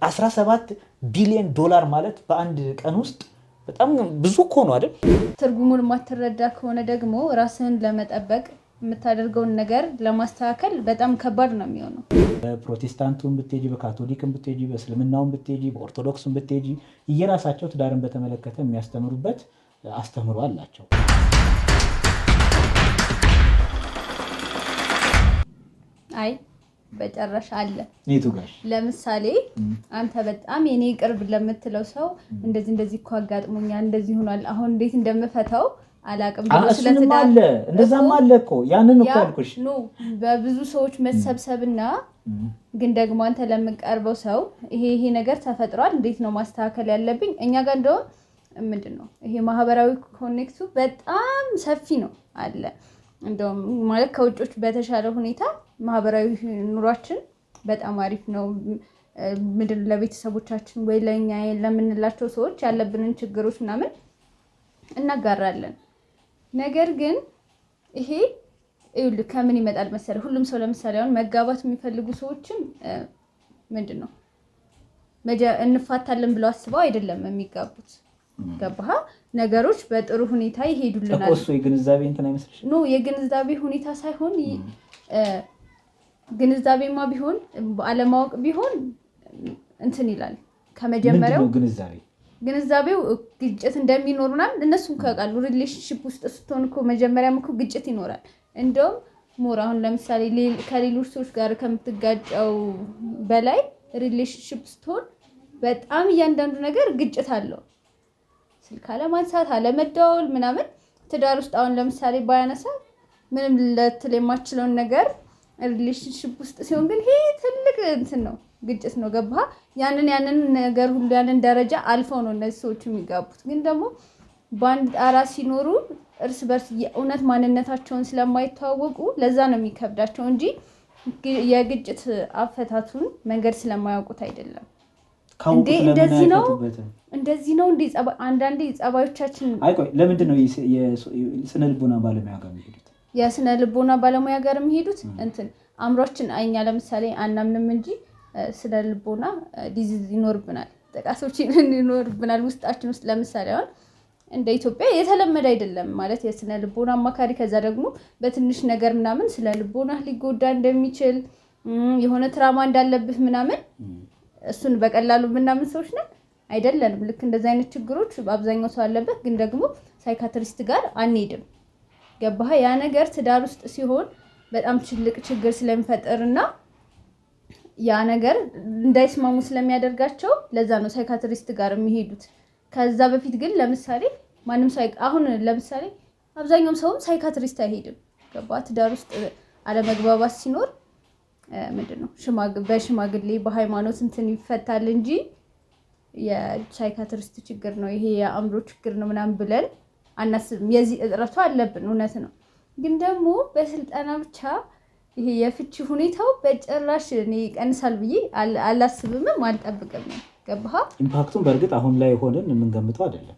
17 ቢሊዮን ዶላር ማለት በአንድ ቀን ውስጥ በጣም ብዙ እኮ ነው አይደል? ትርጉሙን ማትረዳ ከሆነ ደግሞ ራስህን ለመጠበቅ የምታደርገውን ነገር ለማስተካከል በጣም ከባድ ነው የሚሆነው። በፕሮቴስታንቱም ብትሄጂ፣ በካቶሊክም ብትሄጂ፣ በእስልምናውም ብትሄጂ፣ በኦርቶዶክስም ብትሄጂ እየራሳቸው ትዳርን በተመለከተ የሚያስተምሩበት አስተምሮ አላቸው። አይ በጨረሻ አለ። የቱ ጋር? ለምሳሌ አንተ በጣም የኔ ቅርብ ለምትለው ሰው እንደዚህ እኮ አጋጥሞኛል፣ እንደዚህ ሆኗል፣ አሁን እንዴት እንደምፈታው አላቅም ብሎ ስለተዳለ አለ። እንደዛም አለ እኮ ያንን እኮ ያልኩሽ ነው። በብዙ ሰዎች መሰብሰብና ግን ደግሞ አንተ ለምትቀርበው ሰው ይሄ ነገር ተፈጥሯል፣ እንዴት ነው ማስተካከል ያለብኝ? እኛ ጋር እንደው ምንድነው ይሄ ማህበራዊ ኮኔክቱ በጣም ሰፊ ነው አለ። እንደውም ማለት ከውጮች በተሻለ ሁኔታ ማህበራዊ ኑሯችን በጣም አሪፍ ነው። ምድር ለቤተሰቦቻችን ወይ ለኛ ለምንላቸው ሰዎች ያለብንን ችግሮች ምናምን እናጋራለን። ነገር ግን ይሄ ከምን ይመጣል መሰለህ? ሁሉም ሰው ለምሳሌ አሁን መጋባት የሚፈልጉ ሰዎችን ምንድነው እንፋታለን ብለው አስበው አይደለም የሚጋቡት። ገባህ? ነገሮች በጥሩ ሁኔታ ይሄዱልናል እኮ የግንዛቤ እንትን አይመስልሽ? ኖ የግንዛቤ ሁኔታ ሳይሆን ግንዛቤማ ቢሆን አለማወቅ ቢሆን እንትን ይላል። ከመጀመሪያው ግንዛቤው ግጭት እንደሚኖርና እነሱም ከቃሉ ሪሌሽንሺፕ ውስጥ ስትሆን እኮ መጀመሪያም እኮ ግጭት ይኖራል። እንደውም ሞር አሁን ለምሳሌ ከሌሎች ሰዎች ጋር ከምትጋጨው በላይ ሪሌሽንሺፕ ስትሆን በጣም እያንዳንዱ ነገር ግጭት አለው። ስልክ አለማንሳት፣ አለመደዋወል ምናምን ትዳር ውስጥ አሁን ለምሳሌ ባያነሳ ምንም ለትል የማችለውን ነገር ሪሌሽንሺፕ ውስጥ ሲሆን ግን ይሄ ትልቅ እንትን ነው፣ ግጭት ነው። ገባህ? ያንን ነገር ሁሉ ያንን ደረጃ አልፈው ነው እነዚህ ሰዎች የሚጋቡት። ግን ደግሞ በአንድ ጣራ ሲኖሩ እርስ በርስ የእውነት ማንነታቸውን ስለማይተዋወቁ ለዛ ነው የሚከብዳቸው እንጂ የግጭት አፈታቱን መንገድ ስለማያውቁት አይደለም። እንደዚህ ነው እንዴ? አንዳንዴ ጸባዮቻችን ቆይ ለምንድን ነው የስነ ልቦና ባለሙያ ጋር የሚሄዱት? የስነ ልቦና ባለሙያ ጋር የሚሄዱት እንትን አእምሯችን እኛ ለምሳሌ አናምንም እንጂ ስነ ልቦና ዲዚዝ ይኖርብናል፣ ጥቃቶች ይኖርብናል ውስጣችን ውስጥ። ለምሳሌ አሁን እንደ ኢትዮጵያ የተለመደ አይደለም ማለት የስነ ልቦና አማካሪ፣ ከዛ ደግሞ በትንሽ ነገር ምናምን ስለ ልቦና ሊጎዳ እንደሚችል የሆነ ትራማ እንዳለብህ ምናምን እሱን በቀላሉ ምናምን ሰዎች ነን አይደለንም። ልክ እንደዚህ አይነት ችግሮች በአብዛኛው ሰው አለበት፣ ግን ደግሞ ሳይካትሪስት ጋር አንሄድም። ገባህ? ያ ነገር ትዳር ውስጥ ሲሆን በጣም ትልቅ ችግር ስለሚፈጥርና ያ ነገር እንዳይስማሙ ስለሚያደርጋቸው ለዛ ነው ሳይካትሪስት ጋር የሚሄዱት። ከዛ በፊት ግን ለምሳሌ ማንም ሰው አሁን ለምሳሌ አብዛኛው ሰውም ሳይካትሪስት አይሄድም። ገባህ? ትዳር ውስጥ አለመግባባት ሲኖር ምንድነው በሽማግሌ በሃይማኖት እንትን ይፈታል እንጂ የሳይካትሪስት ችግር ነው ይሄ የአእምሮ ችግር ነው ምናምን ብለን አናስብም። የዚህ እጥረቱ አለብን፣ እውነት ነው። ግን ደግሞ በስልጠና ብቻ ይሄ የፍቺ ሁኔታው በጭራሽ እኔ ይቀንሳል ብዬ አላስብምም አልጠብቅም። ገባህ? ኢምፓክቱን በእርግጥ አሁን ላይ ሆነን የምንገምተው አይደለም።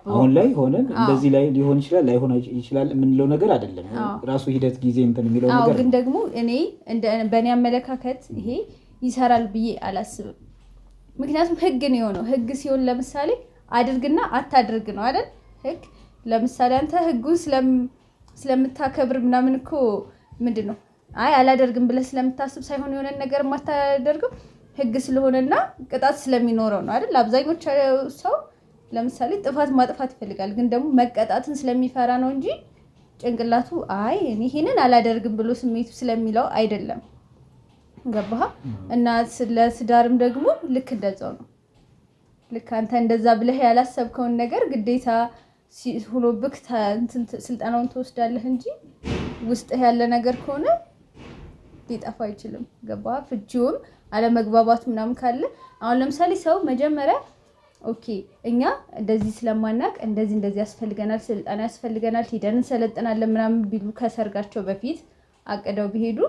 አሁን ላይ ሆነን እንደዚህ ላይ ሊሆን ይችላል ላይሆን ይችላል የምንለው ነገር አይደለም። ራሱ ሂደት ጊዜ እንትን የሚለው ነገር ግን ደግሞ እኔ በእኔ አመለካከት ይሄ ይሰራል ብዬ አላስብም። ምክንያቱም ህግ ነው የሆነው። ህግ ሲሆን ለምሳሌ አድርግና አታድርግ ነው አይደል? ህግ ለምሳሌ አንተ ህጉን ስለምታከብር ምናምን እኮ ምንድነው አላደርግም ብለህ ስለምታስብ ሳይሆን የሆነ ነገር ማታደርገው ህግ ስለሆነና ቅጣት ስለሚኖረው ነው አይደል? አብዛኞቹ ሰው ለምሳሌ ጥፋት ማጥፋት ይፈልጋል፣ ግን ደግሞ መቀጣትን ስለሚፈራ ነው እንጂ ጭንቅላቱ እኔ ይሄንን አላደርግም ብሎ ስሜቱ ስለሚለው አይደለም። ገባህ? እና ለትዳርም ደግሞ ልክ እንደዛው ነው። ልክ አንተ እንደዛ ብለህ ያላሰብከውን ነገር ግዴታ ሆኖብክ ስልጠናውን ትወስዳለህ እንጂ ውስጥህ ያለ ነገር ከሆነ ሊጠፋ አይችልም። ገባህ? ፍቺውም አለመግባባቱ ምናምን ካለ አሁን ለምሳሌ ሰው መጀመሪያ ኦኬ እኛ እንደዚህ ስለማናቅ እንደዚህ ያስፈልገናል፣ ስልጠና ያስፈልገናል፣ ሄደን እንሰለጥናለን ምናምን ቢሉ ከሰርጋቸው በፊት አቅደው ቢሄዱ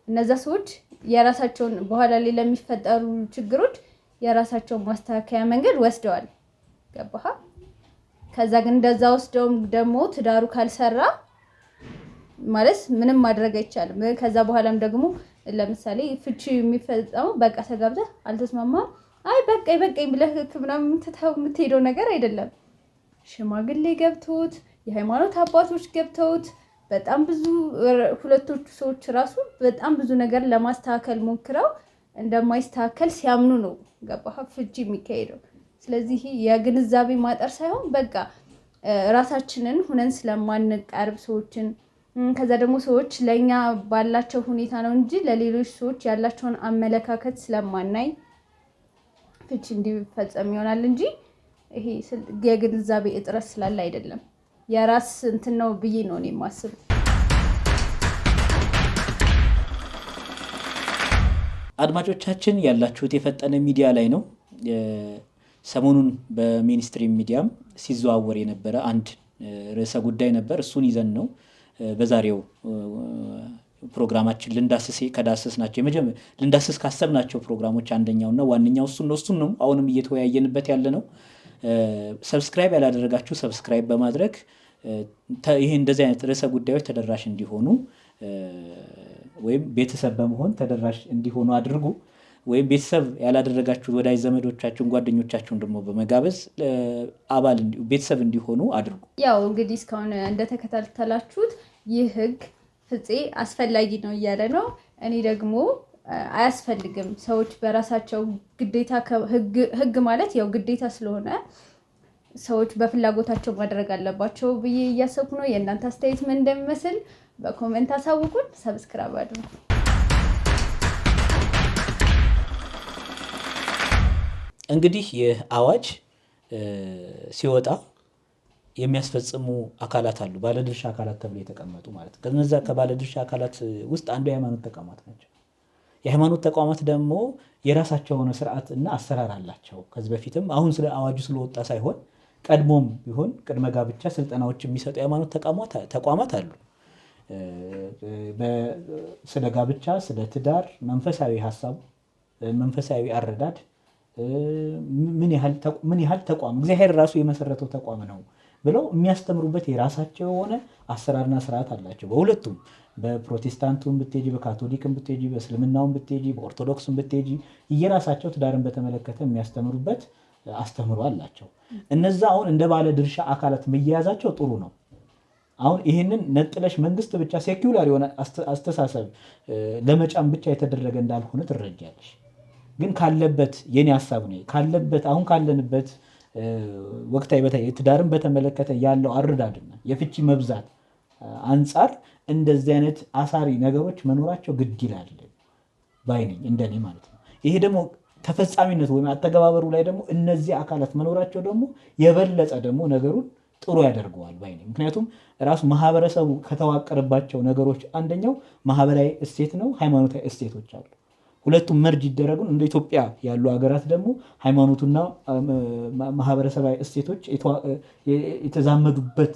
እነዛ ሰዎች የራሳቸውን በኋላ ላይ ለሚፈጠሩ ችግሮች የራሳቸውን ማስተካከያ መንገድ ወስደዋል። ገባህ? ከዛ ግን እንደዛ ወስደው ደግሞ ትዳሩ ካልሰራ ማለት ምንም ማድረግ አይቻልም። ከዛ በኋላም ደግሞ ለምሳሌ ፍቺ የሚፈጸመው በቃ ተጋብተህ አልተስማማም አይ በቃኝ ብለህ ምናምን የምትሄደው ነገር አይደለም። ሽማግሌ ገብተውት የሃይማኖት አባቶች ገብተውት በጣም ብዙ ሁለቶቹ ሰዎች ራሱ በጣም ብዙ ነገር ለማስተካከል ሞክረው እንደማይስተካከል ሲያምኑ ነው ገባህ ፍቺ የሚካሄደው። ስለዚህ የግንዛቤ ማጠር ሳይሆን በቃ ራሳችንን ሁነን ስለማንቀርብ ሰዎችን ከዛ ደግሞ ሰዎች ለኛ ባላቸው ሁኔታ ነው እንጂ ለሌሎች ሰዎች ያላቸውን አመለካከት ስለማናይ ፍቺ እንዲፈጸም ይሆናል እንጂ ይሄ የግንዛቤ እጥረት ስላለ አይደለም። የራስ እንትን ነው ብዬ ነው እኔ የማስበው። አድማጮቻችን ያላችሁት የፈጠነ ሚዲያ ላይ ነው። ሰሞኑን በሚኒስትሪ ሚዲያም ሲዘዋወር የነበረ አንድ ርዕሰ ጉዳይ ነበር። እሱን ይዘን ነው በዛሬው ፕሮግራማችን ልንዳስስ ካሰብናቸው ፕሮግራሞች አንደኛውና ዋነኛው እሱን ነው አሁንም እየተወያየንበት ያለ ነው። ሰብስክራይብ ያላደረጋችሁ ሰብስክራይብ በማድረግ ይሄ እንደዚህ አይነት ርዕሰ ጉዳዮች ተደራሽ እንዲሆኑ ወይም ቤተሰብ በመሆን ተደራሽ እንዲሆኑ አድርጉ። ወይም ቤተሰብ ያላደረጋችሁ ወዳጅ ዘመዶቻችሁን ጓደኞቻችሁን ደግሞ በመጋበዝ ቤተሰብ እንዲሆኑ አድርጉ። ያው እንግዲህ እስካሁን እንደተከታተላችሁት ይህ ህግ ፍፄ አስፈላጊ ነው እያለ ነው። እኔ ደግሞ አያስፈልግም። ሰዎች በራሳቸው ግዴታ ህግ ማለት ያው ግዴታ ስለሆነ ሰዎች በፍላጎታቸው ማድረግ አለባቸው ብዬ እያሰብኩ ነው። የእናንተ አስተያየት ምን እንደሚመስል በኮሜንት አሳውቁን። ሰብስክራይብ አድርጉ። እንግዲህ ይህ አዋጅ ሲወጣ የሚያስፈጽሙ አካላት አሉ፣ ባለድርሻ አካላት ተብሎ የተቀመጡ ማለት ነው። ከነዛ ከባለድርሻ አካላት ውስጥ አንዱ የሃይማኖት ተቋማት ናቸው። የሃይማኖት ተቋማት ደግሞ የራሳቸው የሆነ ስርዓት እና አሰራር አላቸው። ከዚህ በፊትም አሁን ስለ አዋጁ ስለወጣ ሳይሆን ቀድሞም ቢሆን ቅድመ ጋብቻ ስልጠናዎች የሚሰጡ የሃይማኖት ተቋማት አሉ። ስለ ጋብቻ፣ ስለ ትዳር መንፈሳዊ ሀሳቡ፣ መንፈሳዊ አረዳድ ምን ያህል ተቋም እግዚአብሔር ራሱ የመሰረተው ተቋም ነው ብለው የሚያስተምሩበት የራሳቸው የሆነ አሰራርና ስርዓት አላቸው። በሁለቱም በፕሮቴስታንቱም ብትሄጂ፣ በካቶሊክም ብትሄጂ፣ በእስልምናውም ብትሄጂ፣ በኦርቶዶክስም ብትሄጂ የራሳቸው ትዳርን በተመለከተ የሚያስተምሩበት አስተምሮ አላቸው። እነዛ አሁን እንደ ባለ ድርሻ አካላት መያያዛቸው ጥሩ ነው። አሁን ይህንን ነጥለሽ መንግስት ብቻ ሴኩላር የሆነ አስተሳሰብ ለመጫን ብቻ የተደረገ እንዳልሆነ ትረጃለሽ። ግን ካለበት የኔ ሀሳብ ነው ካለበት አሁን ካለንበት ወቅታዊ ትዳርን በተመለከተ ያለው አረዳድና የፍቺ መብዛት አንጻር እንደዚህ አይነት አሳሪ ነገሮች መኖራቸው ግድ ይላል ባይነኝ እንደኔ ማለት ነው። ይሄ ደግሞ ተፈጻሚነት ወይም አተገባበሩ ላይ ደግሞ እነዚህ አካላት መኖራቸው ደግሞ የበለጠ ደግሞ ነገሩን ጥሩ ያደርገዋል ባይነኝ። ምክንያቱም ራሱ ማህበረሰቡ ከተዋቀረባቸው ነገሮች አንደኛው ማህበራዊ እሴት ነው፣ ሃይማኖታዊ እሴቶች አሉ። ሁለቱም መርጅ ይደረጉን። እንደ ኢትዮጵያ ያሉ ሀገራት ደግሞ ሃይማኖቱና ማህበረሰባዊ እሴቶች የተዛመዱበት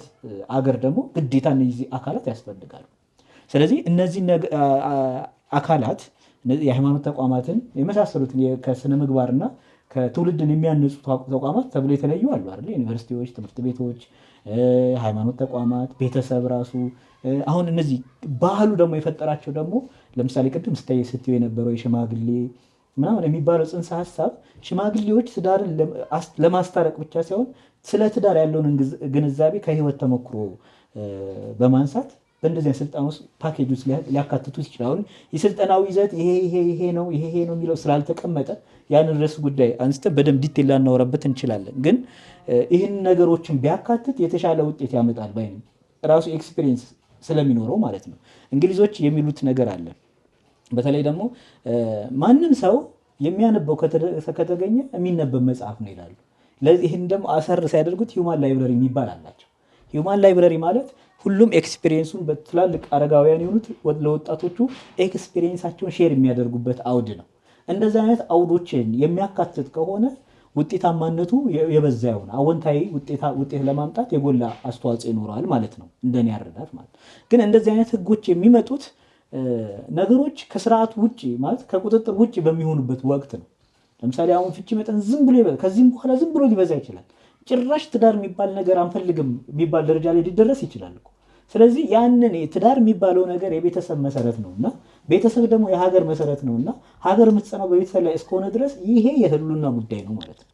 አገር ደግሞ ግዴታ እነዚህ አካላት ያስፈልጋሉ። ስለዚህ እነዚህ አካላት የሃይማኖት ተቋማትን የመሳሰሉትን ከስነ ምግባርና ከትውልድን የሚያነጹ ተቋማት ተብሎ የተለዩ አሉ አይደል? ዩኒቨርሲቲዎች፣ ትምህርት ቤቶች፣ ሃይማኖት ተቋማት፣ ቤተሰብ ራሱ አሁን እነዚህ ባህሉ ደግሞ የፈጠራቸው ደግሞ ለምሳሌ ቅድም ስትዩ የነበረው የሽማግሌ ምናምን የሚባለው ጽንሰ ሀሳብ ሽማግሌዎች ትዳርን ለማስታረቅ ብቻ ሳይሆን ስለ ትዳር ያለውን ግንዛቤ ከህይወት ተሞክሮ በማንሳት በእንደዚህ ስልጠና ውስጥ ፓኬጅ ውስጥ ሊያካትቱት ይችላሉ። የስልጠናው ይዘት ይሄ ነው የሚለው ስላልተቀመጠ ያንን ርዕስ ጉዳይ አንስተን በደንብ ዲቴል ላናወራበት እንችላለን። ግን ይህን ነገሮችን ቢያካትት የተሻለ ውጤት ያመጣል ባይ ነኝ። ራሱ ኤክስፒሪየንስ ስለሚኖረው ማለት ነው። እንግሊዞች የሚሉት ነገር አለ። በተለይ ደግሞ ማንም ሰው የሚያነበው ከተገኘ የሚነበብ መጽሐፍ ነው ይላሉ። ይህን ደግሞ አሰር ሲያደርጉት ሂውማን ላይብረሪ የሚባል አላቸው። ሂውማን ላይብረሪ ማለት ሁሉም ኤክስፒሪየንሱን በትላልቅ አረጋውያን የሆኑት ለወጣቶቹ ኤክስፒሪየንሳቸውን ሼር የሚያደርጉበት አውድ ነው። እንደዚህ አይነት አውዶችን የሚያካትት ከሆነ ውጤታማነቱ የበዛ ይሆናል። አዎንታዊ ውጤት ለማምጣት የጎላ አስተዋጽኦ ይኖረዋል ማለት ነው፣ እንደኔ ያረዳት ማለት። ግን እንደዚህ አይነት ህጎች የሚመጡት ነገሮች ከስርዓቱ ውጪ ማለት ከቁጥጥር ውጪ በሚሆኑበት ወቅት ነው። ለምሳሌ አሁን ፍቺ መጠን ከዚህም በኋላ ዝም ብሎ ሊበዛ ይችላል። ጭራሽ ትዳር የሚባል ነገር አንፈልግም የሚባል ደረጃ ላይ ሊደረስ ይችላል እኮ። ስለዚህ ያንን ትዳር የሚባለው ነገር የቤተሰብ መሰረት ነውና ቤተሰብ ደግሞ የሀገር መሰረት ነው እና ሀገር የምትጸናው በቤተሰብ ላይ እስከሆነ ድረስ ይሄ የህልውና ጉዳይ ነው ማለት ነው።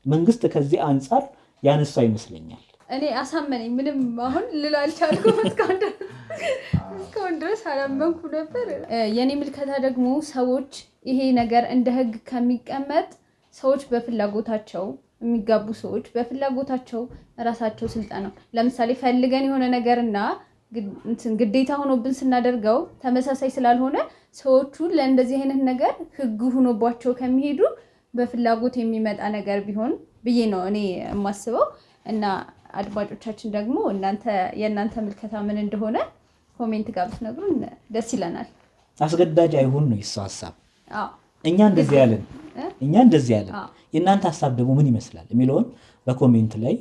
መንግስት ከዚህ አንጻር ያነሳ ይመስለኛል። እኔ አሳመነኝ። ምንም አሁን ልል አልቻልኩም። እስካሁን ድረስ አላመንኩ ነበር። የኔ ምልከታ ደግሞ ሰዎች ይሄ ነገር እንደ ህግ ከሚቀመጥ ሰዎች በፍላጎታቸው የሚጋቡ ሰዎች በፍላጎታቸው ራሳቸው ስልጣን ነው። ለምሳሌ ፈልገን የሆነ ነገርና ግዴታ ሆኖብን ስናደርገው ተመሳሳይ ስላልሆነ ሰዎቹ ለእንደዚህ አይነት ነገር ህግ ሆኖባቸው ከሚሄዱ በፍላጎት የሚመጣ ነገር ቢሆን ብዬ ነው እኔ የማስበው። እና አድማጮቻችን ደግሞ የእናንተ ምልከታ ምን እንደሆነ ኮሜንት ጋር ብትነግሩን ደስ ይለናል። አስገዳጅ አይሁን ነው የእሱ ሀሳብ። እኛ እንደዚህ ያለን የእናንተ ሀሳብ ደግሞ ምን ይመስላል የሚለውን በኮሜንት ላይ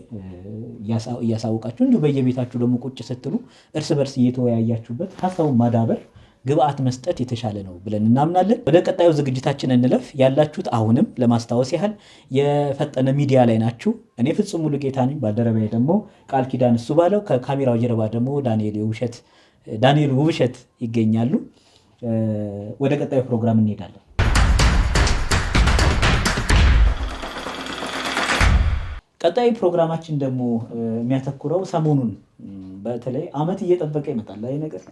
እያሳውቃችሁ እንዲሁ በየቤታችሁ ደግሞ ቁጭ ስትሉ እርስ በርስ እየተወያያችሁበት ሀሳቡን ማዳበር ግብአት መስጠት የተሻለ ነው ብለን እናምናለን። ወደ ቀጣዩ ዝግጅታችን እንለፍ። ያላችሁት አሁንም ለማስታወስ ያህል የፈጠነ ሚዲያ ላይ ናችሁ። እኔ ፍጹም ሙሉጌታ ነኝ። ባልደረባዬ ደግሞ ቃል ኪዳን እሱ ባለው፣ ከካሜራው ጀርባ ደግሞ ዳንኤል ውብሸት ይገኛሉ። ወደ ቀጣዩ ፕሮግራም እንሄዳለን። ቀጣይ ፕሮግራማችን ደግሞ የሚያተኩረው ሰሞኑን በተለይ አመት እየጠበቀ ይመጣል ላይ ነገር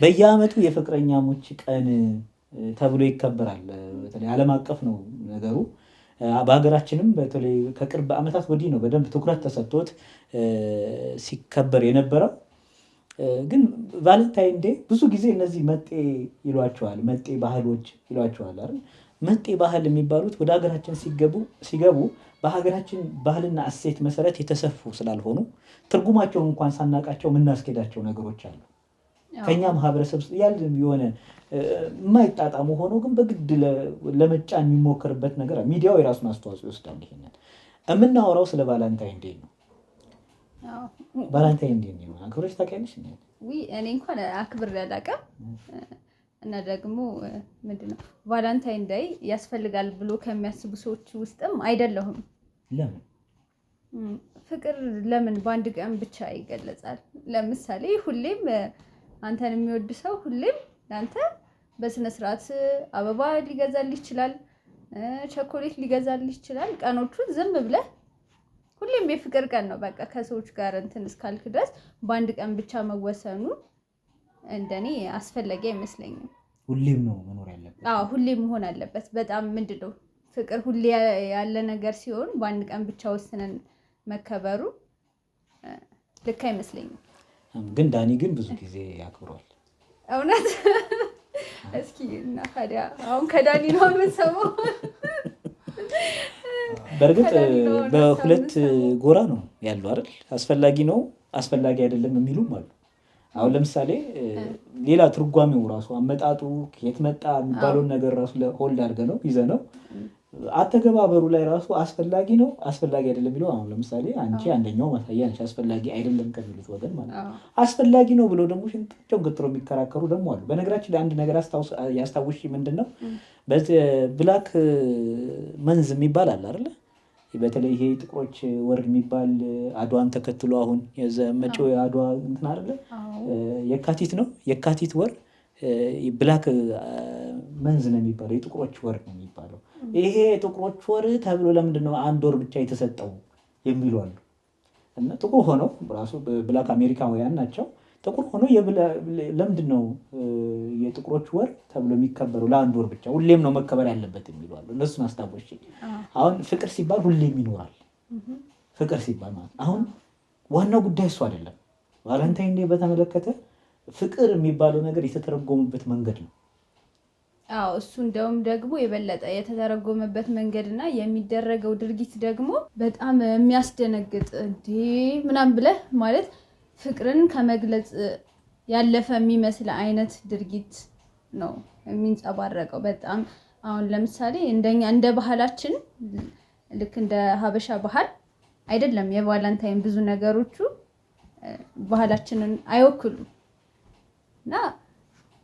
በየአመቱ የፍቅረኛሞች ቀን ተብሎ ይከበራል። በተለይ ዓለም አቀፍ ነው ነገሩ። በሀገራችንም በተለይ ከቅርብ ዓመታት ወዲህ ነው በደንብ ትኩረት ተሰጥቶት ሲከበር የነበረው። ግን ቫለንታይን ዴይ ብዙ ጊዜ እነዚህ መጤ ይሏቸዋል፣ መጤ ባህሎች ይሏቸዋል አይደል? መጤ ባህል የሚባሉት ወደ ሀገራችን ሲገቡ በሀገራችን ባህልና እሴት መሰረት የተሰፉ ስላልሆኑ ትርጉማቸውን እንኳን ሳናቃቸው የምናስኬዳቸው ነገሮች አሉ። ከኛ ማህበረሰብ ውስጥ ያለ የሆነ የማይጣጣሙ ሆኖ ግን በግድ ለመጫን የሚሞክርበት ነገር ሚዲያው የራሱን አስተዋጽኦ ይወስዳል። ይሄንን የምናወራው ስለ ቫለንታይን ዴይ ነው። ቫለንታይን ዴይ ነው አክብረሽ ታውቂያለሽ? እኔ እንኳን አክብሬ አላውቅም። እና ደግሞ ምንድነው ቫለንታይን ዴይ ያስፈልጋል ብሎ ከሚያስቡ ሰዎች ውስጥም አይደለሁም። ለምን ፍቅር ለምን በአንድ ቀን ብቻ ይገለጻል? ለምሳሌ ሁሌም አንተን የሚወድ ሰው ሁሌም ለአንተ በስነ ስርዓት አበባ ሊገዛልህ ይችላል፣ ቸኮሌት ሊገዛልህ ይችላል። ቀኖቹን ዝም ብለህ ሁሌም የፍቅር ቀን ነው በቃ ከሰዎች ጋር እንትን እስካልክ ድረስ በአንድ ቀን ብቻ መወሰኑ እንደኔ አስፈላጊ አይመስለኝም። ሁሌም ነው መኖር ያለበት። ሁሌም መሆን አለበት። በጣም ምንድነው ፍቅር ሁሌ ያለ ነገር ሲሆን በአንድ ቀን ብቻ ወስነን መከበሩ ልክ አይመስለኝም። ግን ዳኒ ግን ብዙ ጊዜ ያክብሯል። እውነት? እስኪ እና ታዲያ አሁን ከዳኒ ነው የምንሰማው። በእርግጥ በሁለት ጎራ ነው ያለው አይደል? አስፈላጊ ነው አስፈላጊ አይደለም የሚሉም አሉ። አሁን ለምሳሌ ሌላ ትርጓሜው ራሱ አመጣጡ ከየት መጣ የሚባለውን ነገር ራሱ ለሆልድ አድርገ ነው ይዘ ነው አተገባበሩ ላይ ራሱ አስፈላጊ ነው አስፈላጊ አይደለም የሚለው። አሁን ለምሳሌ አንቺ አንደኛው ማሳያ ነሽ አስፈላጊ አይደለም ከሚሉት ወገን ማለት ነው። አስፈላጊ ነው ብሎ ደግሞ ሽንጣቸው ገትሮ የሚከራከሩ ደግሞ አሉ። በነገራችን ላይ አንድ ነገር ያስታውሽ ምንድነው ብላክ መንዝ የሚባል አለ አይደለ? በተለይ ይሄ ጥቁሮች ወር የሚባል አድዋን ተከትሎ አሁን የዘመጨው የአድዋ እንትን አይደለ? የካቲት ነው። የካቲት ወር ብላክ መንዝ ነው የሚባለው፣ የጥቁሮች ወር ነው የሚባለው። ይሄ የጥቁሮች ወር ተብሎ ለምንድን ነው አንድ ወር ብቻ የተሰጠው የሚሉ አሉ። እና ጥቁር ሆነው ራሱ ብላክ አሜሪካውያን ናቸው። ጥቁር ሆኖ ለምንድን ነው የጥቁሮች ወር ተብሎ የሚከበረው ለአንድ ወር ብቻ ሁሌም ነው መከበር ያለበት የሚሉ አሉ። እነሱን አስታወሽ። አሁን ፍቅር ሲባል ሁሌም ይኖራል። ፍቅር ሲባል ማለት አሁን ዋናው ጉዳይ እሱ አይደለም። ቫለንታይን ዴይ በተመለከተ ፍቅር የሚባለው ነገር የተተረጎመበት መንገድ ነው። እሱ እንደውም ደግሞ የበለጠ የተተረጎመበት መንገድና የሚደረገው ድርጊት ደግሞ በጣም የሚያስደነግጥ እንዴ ምናምን ብለህ ማለት ፍቅርን ከመግለጽ ያለፈ የሚመስል አይነት ድርጊት ነው የሚንጸባረቀው። በጣም አሁን ለምሳሌ እንደኛ እንደ ባህላችን ልክ እንደ ሀበሻ ባህል አይደለም የቫለንታይን ብዙ ነገሮቹ ባህላችንን አይወክሉም። እና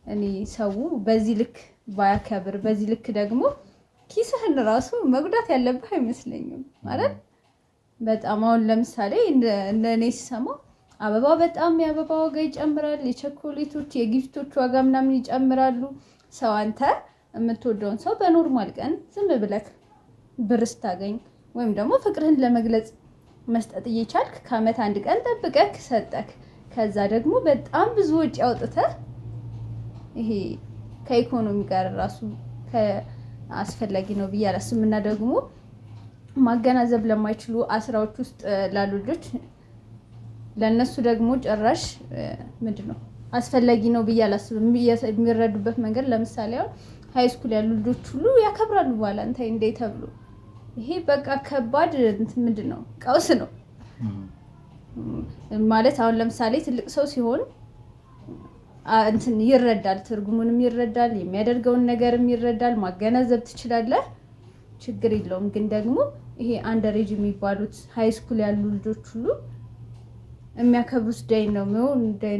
እኔ ሰው በዚህ ልክ ባያከብር በዚህ ልክ ደግሞ ኪስህን ራሱ መጉዳት ያለብህ አይመስለኝም ማለት በጣም አሁን ለምሳሌ እኔ ሲሰማ አበባ በጣም የአበባ ዋጋ ይጨምራል። የቸኮሌቶች የጊፍቶች ዋጋ ምናምን ይጨምራሉ። ሰው አንተ የምትወደውን ሰው በኖርማል ቀን ዝም ብለክ ብር ስታገኝ ወይም ደግሞ ፍቅርህን ለመግለጽ መስጠት እየቻልክ ከዓመት አንድ ቀን ጠብቀክ ሰጠክ። ከዛ ደግሞ በጣም ብዙ ወጪ አውጥተህ ይሄ ከኢኮኖሚ ጋር ራሱ አስፈላጊ ነው ብዬ አላስብም። እና ደግሞ ማገናዘብ ለማይችሉ አስራዎች ውስጥ ላሉ ልጆች ለነሱ ደግሞ ጭራሽ ምንድነው አስፈላጊ ነው ብዬ አላስብም። የሚረዱበት መንገድ ለምሳሌ አሁን ሃይ ስኩል ያሉ ልጆች ሁሉ ያከብራሉ ቫለንታይን ዴይ ተብሎ። ይሄ በቃ ከባድ ምንድነው ቀውስ ነው ማለት። አሁን ለምሳሌ ትልቅ ሰው ሲሆን ይረዳል፣ ትርጉሙንም ይረዳል፣ የሚያደርገውን ነገርም ይረዳል፣ ማገናዘብ ትችላለህ፣ ችግር የለውም። ግን ደግሞ ይሄ አንደሬጅ የሚባሉት ሃይ ስኩል ያሉ ልጆች ሁሉ የሚያከብሩት ዳይ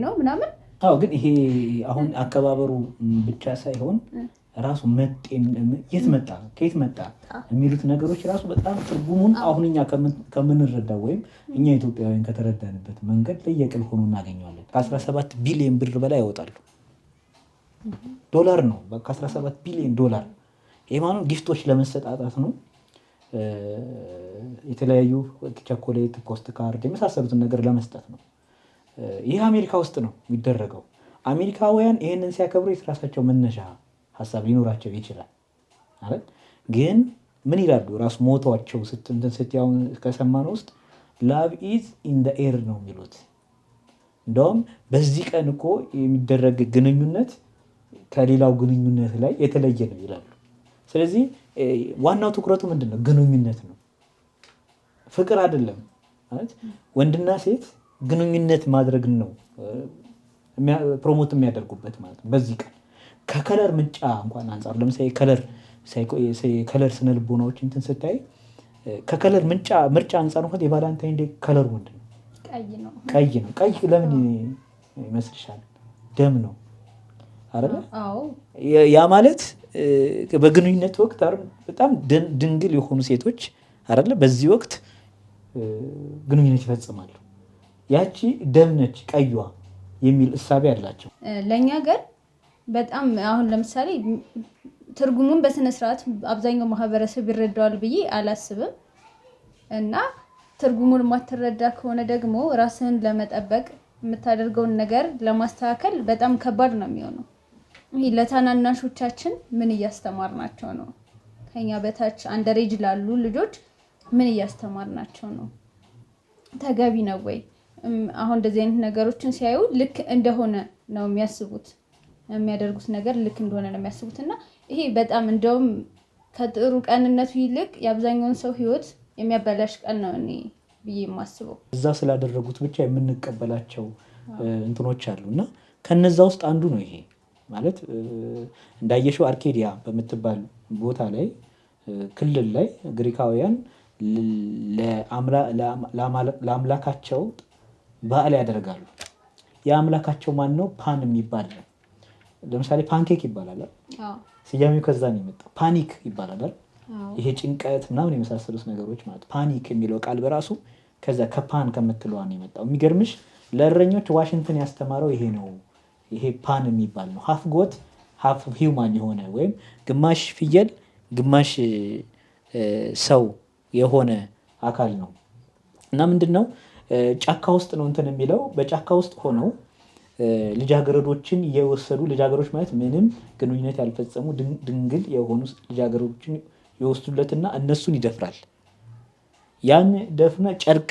ነው ምናምን። አዎ ግን ይሄ አሁን አከባበሩ ብቻ ሳይሆን ራሱ የት መጣ ከየት መጣ የሚሉት ነገሮች ራሱ በጣም ትርጉሙን አሁን እኛ ከምንረዳው ወይም እኛ ኢትዮጵያውያን ከተረዳንበት መንገድ ለየቅል ሆኖ እናገኘዋለን። ከ17 ቢሊዮን ብር በላይ ያወጣሉ። ዶላር ነው በቃ 17 ቢሊዮን ዶላር። ይሄ ማለት ጊፍቶች ለመሰጣጣት ነው። የተለያዩ ቸኮሌት፣ ፖስት ካርድ የመሳሰሉትን ነገር ለመስጠት ነው። ይህ አሜሪካ ውስጥ ነው የሚደረገው። አሜሪካውያን ይህንን ሲያከብሩ የራሳቸው መነሻ ሀሳብ ሊኖራቸው ይችላል ማለት ግን ምን ይላሉ ራሱ ሞቷቸው ስትያውን ከሰማን ውስጥ ላቭ ኢዝ ኢን ዘ ኤር ነው የሚሉት። እንደውም በዚህ ቀን እኮ የሚደረግ ግንኙነት ከሌላው ግንኙነት ላይ የተለየ ነው ይላሉ። ስለዚህ ዋናው ትኩረቱ ምንድን ነው? ግንኙነት ነው፣ ፍቅር አይደለም ማለት ወንድና ሴት ግንኙነት ማድረግን ነው ፕሮሞት የሚያደርጉበት ማለት ነው። በዚህ ቀን ከከለር ምርጫ እንኳን አንጻር ለምሳሌ ከለር ስነ ልቦናዎች እንትን ስታይ ከከለር ምርጫ አንጻር እንኳን የቫላንታይን ዴይ ከለሩ ምንድን ነው? ቀይ ነው። ቀይ ለምን ይመስልሻል? ደም ነው አይደለ? ያ ማለት በግንኙነት ወቅት በጣም ድንግል የሆኑ ሴቶች አይደለ በዚህ ወቅት ግንኙነት ይፈጽማሉ። ያቺ ደም ነች ቀይዋ የሚል እሳቤ አላቸው። ለእኛ ገር በጣም አሁን ለምሳሌ ትርጉሙን በስነ ስርዓት አብዛኛው ማህበረሰብ ይረዳዋል ብዬ አላስብም። እና ትርጉሙን የማትረዳ ከሆነ ደግሞ ራስህን ለመጠበቅ የምታደርገውን ነገር ለማስተካከል በጣም ከባድ ነው የሚሆነው። ይሄ ለታናናሾቻችን ምን እያስተማርናቸው ነው? ከኛ በታች አንደሬጅ ላሉ ልጆች ምን እያስተማርናቸው ነው? ተገቢ ነው ወይ? አሁን እንደዚህ አይነት ነገሮችን ሲያዩ ልክ እንደሆነ ነው የሚያስቡት። የሚያደርጉት ነገር ልክ እንደሆነ ነው የሚያስቡት። እና ይሄ በጣም እንደውም ከጥሩ ቀንነቱ ይልቅ የአብዛኛውን ሰው ህይወት የሚያበላሽ ቀን ነው እኔ ብዬ የማስበው። እዛ ስላደረጉት ብቻ የምንቀበላቸው እንትኖች አሉ እና ከነዛ ውስጥ አንዱ ነው ይሄ ማለት እንዳየሽው አርኬዲያ በምትባል ቦታ ላይ ክልል ላይ ግሪካውያን ለአምላካቸው በዓል ያደርጋሉ። የአምላካቸው ማን ነው? ፓን የሚባል ነው። ለምሳሌ ፓንኬክ ይባላል። ስያሜው ከዛ ነው የመጣው። ፓኒክ ይባላል። ይሄ ጭንቀት ምናምን የመሳሰሉት ነገሮች ማለት ፓኒክ የሚለው ቃል በራሱ ከዛ ከፓን ከምትለዋ ነው የመጣው። የሚገርምሽ ለእረኞች ዋሽንግተን ያስተማረው ይሄ ነው። ይሄ ፓን የሚባል ነው። ሀፍ ጎት ሀፍ ሂውማን የሆነ ወይም ግማሽ ፍየል ግማሽ ሰው የሆነ አካል ነው እና ምንድን ነው ጫካ ውስጥ ነው እንትን የሚለው። በጫካ ውስጥ ሆነው ልጃገረዶችን እየወሰዱ ልጃገረዶች ማለት ምንም ግንኙነት ያልፈጸሙ ድንግል የሆኑ ልጃገረዶችን ይወስዱለትና እነሱን ይደፍራል። ያን ደፍነ ጨርቅ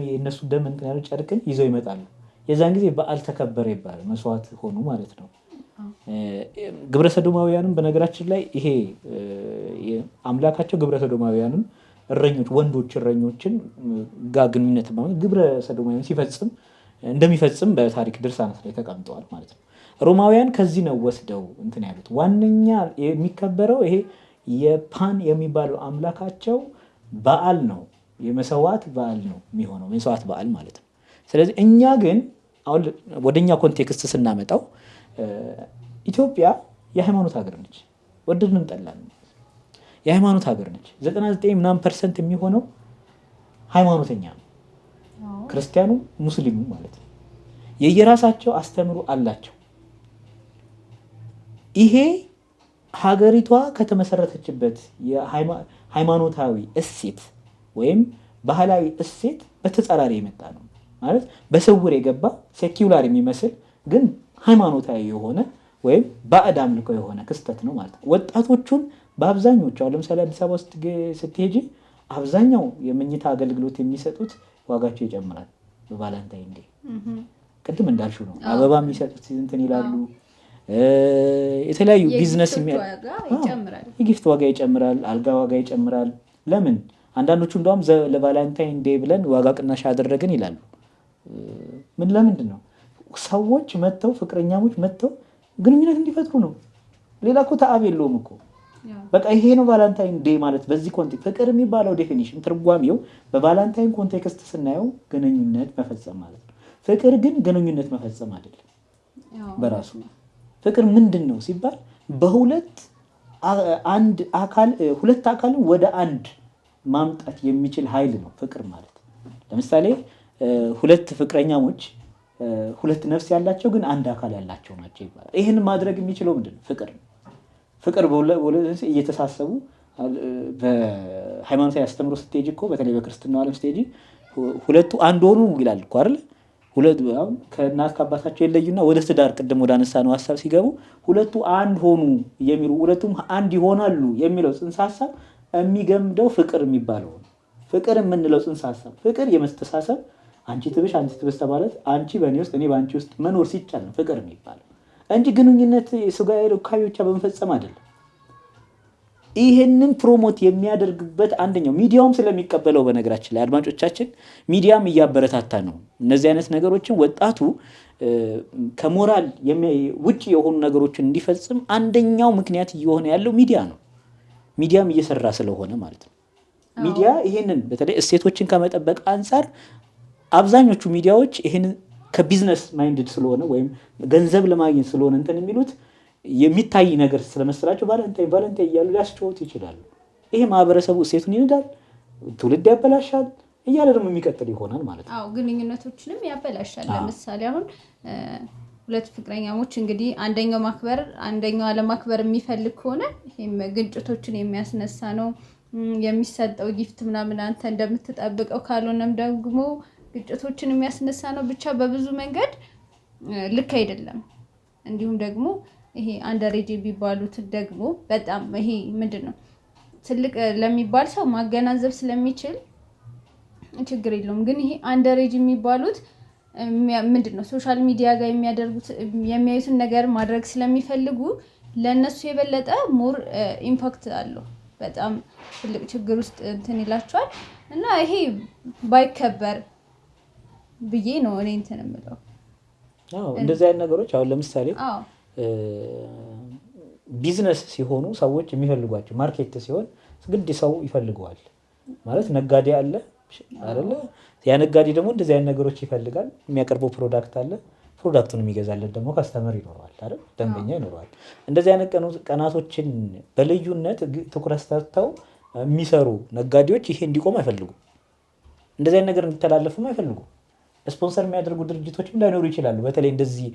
የእነሱ ደም እንትን ያለው ጨርቅን ይዘው ይመጣሉ። የዛን ጊዜ በዓል ተከበረ ይባላል። መስዋዕት ሆኑ ማለት ነው። ግብረ ሰዶማውያንም በነገራችን ላይ ይሄ አምላካቸው ግብረ ሰዶማውያንም እረኞች ወንዶች እረኞችን ጋር ግንኙነት ማለት ግብረ ሰዶማውያን ሲፈጽም እንደሚፈጽም በታሪክ ድርሳናት ላይ ተቀምጠዋል ማለት ነው። ሮማውያን ከዚህ ነው ወስደው እንትን ያሉት። ዋነኛ የሚከበረው ይሄ የፓን የሚባለው አምላካቸው በዓል ነው። የመስዋዕት በዓል ነው የሚሆነው፣ መስዋዕት በዓል ማለት ነው። ስለዚህ እኛ ግን አሁን ወደኛ ኮንቴክስት ስናመጣው ኢትዮጵያ የሃይማኖት ሀገር ነች። ወደድንም ጠላን የሃይማኖት ሀገር ነች። 99% የሚሆነው ሃይማኖተኛ ነው። ክርስቲያኑ፣ ሙስሊሙ ማለት ነው። የየራሳቸው አስተምሮ አላቸው። ይሄ ሀገሪቷ ከተመሰረተችበት የሃይማኖታዊ እሴት ወይም ባህላዊ እሴት በተጻራሪ የመጣ ነው ማለት በስውር የገባ ሴኪውላር የሚመስል ግን ሃይማኖታዊ የሆነ ወይም ባዕድ አምልኮ የሆነ ክስተት ነው ማለት ነው። ወጣቶቹን በአብዛኞቹ አሁን ለምሳሌ አዲስ አበባ ውስጥ ስትሄጂ አብዛኛው የመኝታ አገልግሎት የሚሰጡት ዋጋቸው ይጨምራል በቫላንታይን ዴይ። ቅድም እንዳልሽው ነው አበባ የሚሰጡት እንትን ይላሉ። የተለያዩ ቢዝነስ የጊፍት ዋጋ ይጨምራል፣ አልጋ ዋጋ ይጨምራል። ለምን? አንዳንዶቹ እንደውም ለቫላንታይን ዴይ ብለን ዋጋ ቅናሽ አደረግን ይላሉ። ምን ለምንድን ነው? ሰዎች መጥተው ፍቅረኛሞች መጥተው ግንኙነት እንዲፈጥሩ ነው። ሌላ እኮ ተአብ የለውም እኮ። በቃ ይሄ ነው ቫላንታይን ዴይ ማለት። በዚህ ኮንቴክስት ፍቅር የሚባለው ዴፊኒሽን ትርጓሜው በቫላንታይን ኮንቴክስት ስናየው ግንኙነት መፈጸም ማለት ነው። ፍቅር ግን ግንኙነት መፈጸም አይደለም በራሱ። ፍቅር ምንድን ነው ሲባል በሁለት አካልን ወደ አንድ ማምጣት የሚችል ኃይል ነው ፍቅር ማለት። ለምሳሌ ሁለት ፍቅረኛሞች ሁለት ነፍስ ያላቸው ግን አንድ አካል ያላቸው ናቸው ይባላል። ይህን ማድረግ የሚችለው ምንድን ነው? ፍቅር ነው። ፍቅር እየተሳሰቡ በሃይማኖታዊ አስተምሮ ስትሄጂ እኮ በተለይ በክርስትናው ዓለም ስትሄጂ ሁለቱ አንድ ሆኑ ይላል እኮ አይደል? ከእናት ከአባታቸው የለዩና ወደ ትዳር ቅድም ወደ አነሳነው ሀሳብ ሲገቡ ሁለቱ አንድ ሆኑ የሚሉ ሁለቱም አንድ ይሆናሉ የሚለው ጽንሰ ሀሳብ የሚገምደው ፍቅር የሚባለው ነው። ፍቅር የምንለው ጽንሰ ሀሳብ ፍቅር የመስተሳሰብ አንቺ ትብሽ አንቺ ትብስ ተባለት አንቺ በእኔ ውስጥ እኔ በአንቺ ውስጥ መኖር ሲቻል ነው ፍቅር የሚባለው እንጂ ግንኙነት ስጋዊ ሩካቤ ብቻ በመፈጸም አይደለም። ይህንን ፕሮሞት የሚያደርግበት አንደኛው ሚዲያውም ስለሚቀበለው፣ በነገራችን ላይ አድማጮቻችን ሚዲያም እያበረታታ ነው እነዚህ አይነት ነገሮችን ወጣቱ ከሞራል ውጭ የሆኑ ነገሮችን እንዲፈጽም አንደኛው ምክንያት እየሆነ ያለው ሚዲያ ነው። ሚዲያም እየሰራ ስለሆነ ማለት ነው። ሚዲያ ይህንን በተለይ እሴቶችን ከመጠበቅ አንጻር አብዛኞቹ ሚዲያዎች ይህንን ከቢዝነስ ማይንድድ ስለሆነ ወይም ገንዘብ ለማግኘት ስለሆነ እንትን የሚሉት የሚታይ ነገር ስለመሰላቸው ቫለንታይን እያሉ ሊያስጨውት ይችላሉ። ይሄ ማህበረሰቡ እሴቱን ይንዳል፣ ትውልድ ያበላሻል፣ እያለ ደግሞ የሚቀጥል ይሆናል ማለት ነው። ግንኙነቶችንም ያበላሻል። ለምሳሌ አሁን ሁለት ፍቅረኛሞች እንግዲህ አንደኛው ማክበር አንደኛው አለማክበር የሚፈልግ ከሆነ ይሄም ግጭቶችን የሚያስነሳ ነው። የሚሰጠው ጊፍት ምናምን አንተ እንደምትጠብቀው ካልሆነም ደግሞ ግጭቶችን የሚያስነሳ ነው። ብቻ በብዙ መንገድ ልክ አይደለም። እንዲሁም ደግሞ ይሄ አንደሬጅ የሚባሉት ደግሞ በጣም ይሄ ምንድን ነው ትልቅ ለሚባል ሰው ማገናዘብ ስለሚችል ችግር የለውም። ግን ይሄ አንደሬጅ የሚባሉት ምንድን ነው ሶሻል ሚዲያ ጋር የሚያዩትን ነገር ማድረግ ስለሚፈልጉ ለእነሱ የበለጠ ሞር ኢምፓክት አለው። በጣም ትልቅ ችግር ውስጥ እንትን ይላቸዋል። እና ይሄ ባይከበር ብዬ ነው እኔ እንትን የምለው። እንደዚህ አይነት ነገሮች አሁን ለምሳሌ ቢዝነስ ሲሆኑ ሰዎች የሚፈልጓቸው ማርኬት ሲሆን ግድ ሰው ይፈልገዋል ማለት ነጋዴ አለ አይደለ? ያ ነጋዴ ደግሞ እንደዚህ አይነት ነገሮች ይፈልጋል። የሚያቀርበው ፕሮዳክት አለ፣ ፕሮዳክቱን የሚገዛለት ደግሞ ካስተመር ይኖረዋል አይደል? ደንበኛ ይኖረዋል። እንደዚህ አይነት ቀናቶችን በልዩነት ትኩረት ሰጥተው የሚሰሩ ነጋዴዎች ይሄ እንዲቆም አይፈልጉም። እንደዚህ አይነት ነገር እንዲተላለፍም አይፈልጉም። ስፖንሰር የሚያደርጉ ድርጅቶችም ላይኖሩ ይችላሉ። በተለይ እንደዚህ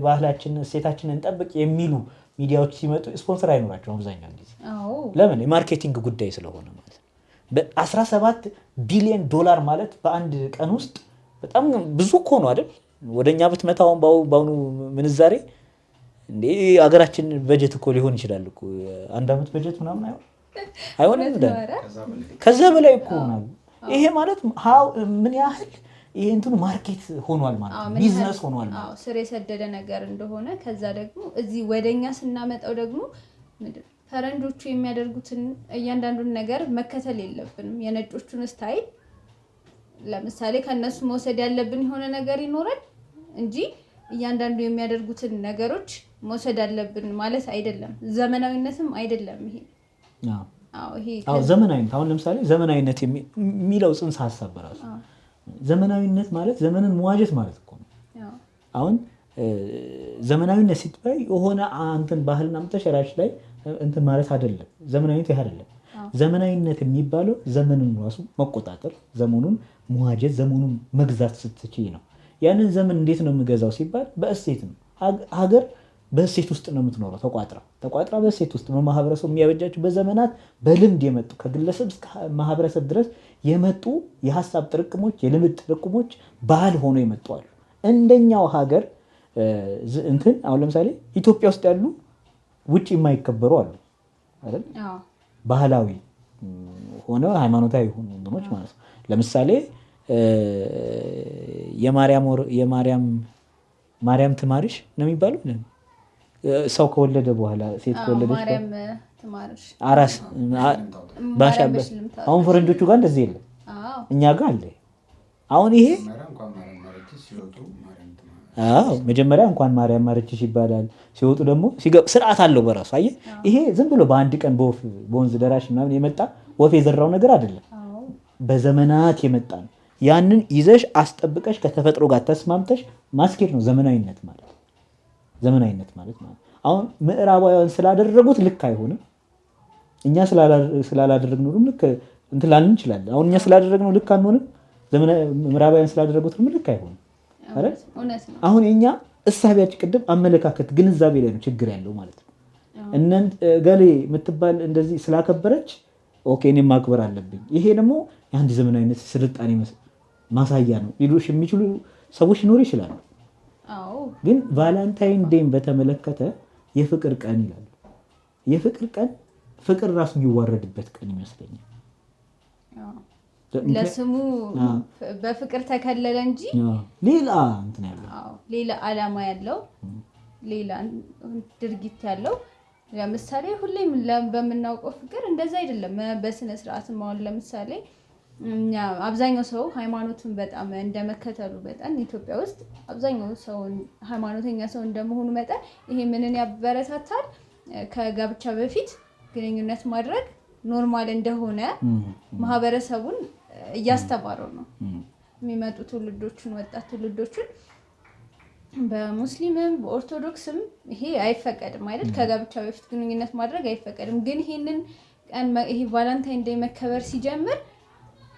ባህላችን እሴታችንን እንጠብቅ የሚሉ ሚዲያዎች ሲመጡ ስፖንሰር አይኖራቸውም አብዛኛውን ጊዜ። ለምን? የማርኬቲንግ ጉዳይ ስለሆነ ማለት ነው። በ17 ቢሊዮን ዶላር ማለት በአንድ ቀን ውስጥ በጣም ብዙ እኮ ነው አይደል? ወደኛ ብትመታው በአሁኑ ምንዛሬ እንዴ ሀገራችን በጀት እኮ ሊሆን ይችላል እኮ አንድ አመት በጀት ምናምን አይሆንም። ከዛ በላይ እኮ ነው። ይሄ ማለት ምን ያህል ይሄ እንትኑ ማርኬት ሆኗል ማለት ነው። ቢዝነስ ሆኗል ማለት ስር የሰደደ ነገር እንደሆነ ከዛ ደግሞ እዚህ ወደኛ ስናመጣው ደግሞ ፈረንጆቹ የሚያደርጉትን እያንዳንዱን ነገር መከተል የለብንም። የነጮቹን ስታይል ለምሳሌ ከነሱ መውሰድ ያለብን የሆነ ነገር ይኖራል እንጂ እያንዳንዱ የሚያደርጉትን ነገሮች መውሰድ አለብን ማለት አይደለም። ዘመናዊነትም አይደለም ይሄ። ዘመናዊነት አሁን ለምሳሌ ዘመናዊነት የሚለው ጽንሰ ሀሳብ በራሱ ዘመናዊነት ማለት ዘመንን መዋጀት ማለት እኮ ነው። አሁን ዘመናዊነት ሲባል የሆነ አንተን ባህልና አምጥተሽ ራስሽ ላይ እንትን ማለት አይደለም። ዘመናዊነት ይሄ አይደለም። ዘመናዊነት የሚባለው ዘመኑን ራሱ መቆጣጠር፣ ዘመኑን መዋጀት፣ ዘመኑን መግዛት ስትችይ ነው። ያንን ዘመን እንዴት ነው የምገዛው ሲባል በእሴት ነው። ሀገር በእሴት ውስጥ ነው የምትኖረው፣ ተቋጥራ በእሴት ውስጥ በማህበረሰቡ የሚያበጃቸው በዘመናት በልምድ የመጡ ከግለሰብ እስከ ማህበረሰብ ድረስ የመጡ የሀሳብ ጥርቅሞች፣ የልምድ ጥርቅሞች ባህል ሆኖ የመጡ አሉ። እንደኛው ሀገር እንትን አሁን ለምሳሌ ኢትዮጵያ ውስጥ ያሉ ውጭ የማይከበሩ አሉ አይደል? ባህላዊ ሆነ ሃይማኖታዊ ሆኑ እንትኖች ማለት ነው። ለምሳሌ የማርያም ትማርሽ ነው የሚባለው። ሰው ከወለደ በኋላ ሴት ከወለደች አራስ አሁን ፈረንጆቹ ጋር እንደዚህ የለም፣ እኛ ጋር አለ። አሁን ይሄ መጀመሪያ እንኳን ማርያም ማረችሽ ይባላል። ሲወጡ ደግሞ ስርዓት አለው በራሱ። አየህ፣ ይሄ ዝም ብሎ በአንድ ቀን በወንዝ ደራሽ ምናምን የመጣ ወፍ የዘራው ነገር አይደለም፣ በዘመናት የመጣ ነው። ያንን ይዘሽ አስጠብቀሽ ከተፈጥሮ ጋር ተስማምተሽ ማስኬድ ነው ዘመናዊነት ማለት። አሁን ምዕራባውያን ስላደረጉት ልክ አይሆንም፣ እኛ ስላላደረግነው ልክ እንትን ላልን እንችላለን። አሁን እኛ ስላደረግነው ልክ አንሆንም፣ ምዕራባውያን ስላደረጉት ልክ አይሆንም። አሁን የኛ እሳቢያችን ቅድም አመለካከት ግንዛቤ ላይ ነው ችግር ያለው ማለት ነው። ገሌ የምትባል እንደዚህ ስላከበረች ኦኬ እኔም ማክበር አለብኝ። ይሄ ደግሞ የአንድ ዘመናዊነት ስልጣኔ ማሳያ ነው ሊሉሽ የሚችሉ ሰዎች ሊኖሩ ይችላሉ። ግን ቫላንታይን ዴይን በተመለከተ የፍቅር ቀን ይላሉ። የፍቅር ቀን ፍቅር ራሱ የሚዋረድበት ቀን ይመስለኛል። ለስሙ በፍቅር ተከለለ እንጂ ሌላ እንትን ያለው ሌላ ዓላማ ያለው ሌላ ድርጊት ያለው። ለምሳሌ ሁሌም በምናውቀው ፍቅር እንደዛ አይደለም። በስነ ስርዓት ማውን ለምሳሌ እኛ አብዛኛው ሰው ሃይማኖቱን በጣም እንደመከተሉ መጠን ኢትዮጵያ ውስጥ አብዛኛው ሰው ሃይማኖተኛ ሰው እንደመሆኑ መጠን ይሄ ምንን ያበረታታል? ከጋብቻ በፊት ግንኙነት ማድረግ ኖርማል እንደሆነ ማህበረሰቡን እያስተማረው ነው። የሚመጡ ትውልዶችን ወጣት ትውልዶችን በሙስሊምም በኦርቶዶክስም ይሄ አይፈቀድም አይደል? ከጋብቻ በፊት ግንኙነት ማድረግ አይፈቀድም። ግን ይሄንን ቀን ይሄ ቫላንታይን ዴይ መከበር ሲጀምር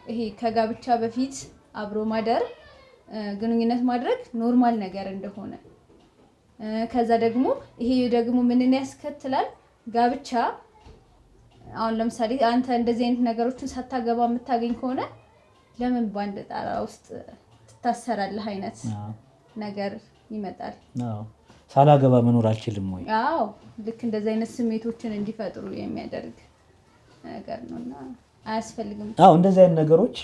ይሄ ከጋብቻ በፊት አብሮ ማደር ግንኙነት ማድረግ ኖርማል ነገር እንደሆነ ከዛ ደግሞ ይሄ ደግሞ ምንን ያስከትላል? ጋብቻ አሁን ለምሳሌ አንተ እንደዚህ አይነት ነገሮችን ሳታገባ የምታገኝ ከሆነ ለምን በአንድ ጣራ ውስጥ ትታሰራለህ አይነት ነገር ይመጣል። ሳላገባ መኖር አልችልም ወይ? አዎ ልክ እንደዚህ አይነት ስሜቶችን እንዲፈጥሩ የሚያደርግ ነገር ነውና አያስፈልግም። አዎ እንደዚህ አይነት ነገሮች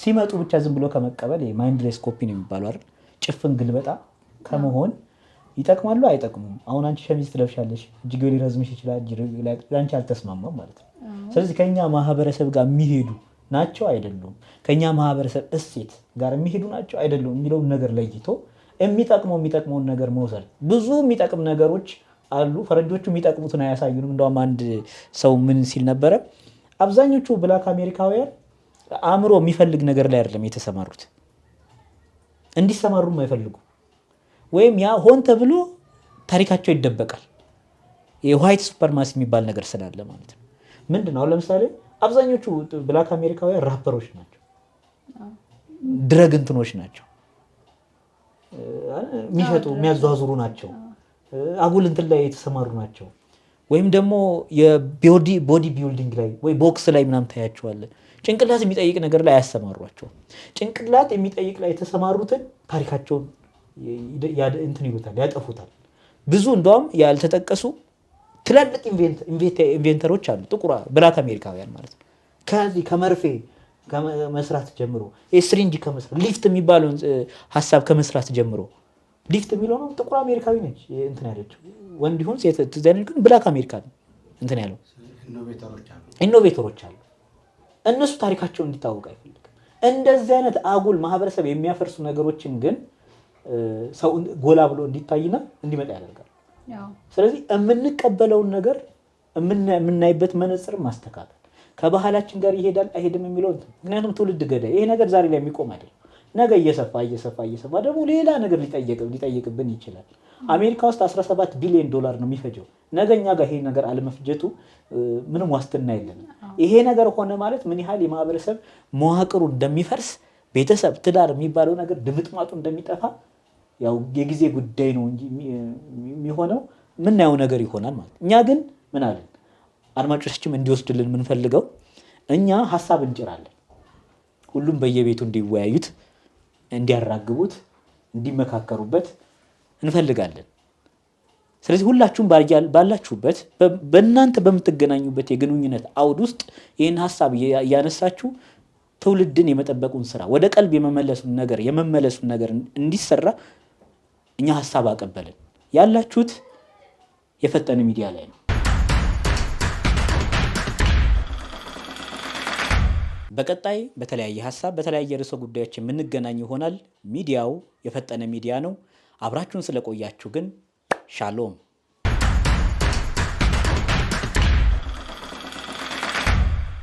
ሲመጡ ብቻ ዝም ብሎ ከመቀበል ማይንድሌስ ኮፒ ነው የሚባለው አይደል? ጭፍን ግልበጣ ከመሆን ይጠቅማሉ አይጠቅሙም? አሁን አንቺ ሸሚዝ ትለብሻለሽ፣ እጅጌው ሊረዝምሽ ይችላል፣ አንቺ አልተስማማም ማለት ነው። ስለዚህ ከኛ ማህበረሰብ ጋር የሚሄዱ ናቸው አይደሉም፣ ከኛ ማህበረሰብ እሴት ጋር የሚሄዱ ናቸው አይደሉም የሚለውን ነገር ለይቶ የሚጠቅመውን ነገር መውሰድ። ብዙ የሚጠቅም ነገሮች አሉ። ፈረንጆቹ የሚጠቅሙትን አያሳዩንም። እንደውም አንድ ሰው ምን ሲል ነበረ፣ አብዛኞቹ ብላክ አሜሪካውያን አእምሮ የሚፈልግ ነገር ላይ አይደለም የተሰማሩት፣ እንዲሰማሩም አይፈልጉ፣ ወይም ያ ሆን ተብሎ ታሪካቸው ይደበቃል። የዋይት ሱፐርማሲ የሚባል ነገር ስላለ ማለት ነው። ምንድን ነው? ለምሳሌ አብዛኞቹ ብላክ አሜሪካውያን ራፐሮች ናቸው፣ ድረግ እንትኖች ናቸው፣ የሚሸጡ የሚያዟዙሩ ናቸው፣ አጉል እንትን ላይ የተሰማሩ ናቸው። ወይም ደግሞ የቦዲ ቢልዲንግ ላይ ወይ ቦክስ ላይ ምናምን ታያቸዋለን። ጭንቅላት የሚጠይቅ ነገር ላይ አያሰማሯቸውም። ጭንቅላት የሚጠይቅ ላይ የተሰማሩትን ታሪካቸውን እንትን ይሉታል፣ ያጠፉታል። ብዙ እንደውም ያልተጠቀሱ ትላልቅ ኢንቬንተሮች አሉ፣ ጥቁር ብላክ አሜሪካውያን ማለት ነው። ከዚህ ከመርፌ ከመስራት ጀምሮ ስሪንጅ ከመስራት ሊፍት የሚባለውን ሀሳብ ከመስራት ጀምሮ ሊፍት የሚለው ጥቁር አሜሪካዊ ነች እንትን ያለችው፣ ወንድ ይሁን ሴት ትዘን ግን ብላክ አሜሪካ እንትን ያለው ኢኖቬተሮች አሉ። እነሱ ታሪካቸውን እንዲታወቅ አይፈልግም። እንደዚህ አይነት አጉል ማህበረሰብ የሚያፈርሱ ነገሮችን ግን ሰው ጎላ ብሎ እንዲታይና እንዲመጣ ያደርጋል። ስለዚህ የምንቀበለውን ነገር የምናይበት መነጽር ማስተካከል፣ ከባህላችን ጋር ይሄዳል አይሄድም የሚለው ምክንያቱም ትውልድ ገዳይ ይሄ ነገር ዛሬ ላይ የሚቆም አይደለም። ነገ እየሰፋ ደግሞ ሌላ ነገር ሊጠይቅብን ይችላል። አሜሪካ ውስጥ 17 ቢሊዮን ዶላር ነው የሚፈጀው። ነገ እኛ ጋር ይሄ ነገር አለመፍጀቱ ምንም ዋስትና የለም። ይሄ ነገር ሆነ ማለት ምን ያህል የማህበረሰብ መዋቅሩ እንደሚፈርስ፣ ቤተሰብ፣ ትዳር የሚባለው ነገር ድምጥማጡ እንደሚጠፋ ያው የጊዜ ጉዳይ ነው እንጂ የሚሆነው ምናየው ነገር ይሆናል ማለት። እኛ ግን ምን አለን አድማጮቻችን እንዲወስድልን የምንፈልገው እኛ ሀሳብ እንጭራለን። ሁሉም በየቤቱ እንዲወያዩት፣ እንዲያራግቡት፣ እንዲመካከሩበት እንፈልጋለን። ስለዚህ ሁላችሁም ባላችሁበት በእናንተ በምትገናኙበት የግንኙነት አውድ ውስጥ ይህን ሀሳብ እያነሳችሁ ትውልድን የመጠበቁን ስራ ወደ ቀልብ የመመለሱን ነገር እንዲሰራ እኛ ሀሳብ አቀበልን። ያላችሁት የፈጠነ ሚዲያ ላይ ነው። በቀጣይ በተለያየ ሀሳብ በተለያየ ርዕሰ ጉዳዮች የምንገናኝ ይሆናል። ሚዲያው የፈጠነ ሚዲያ ነው። አብራችሁን ስለቆያችሁ ግን ሻሎም።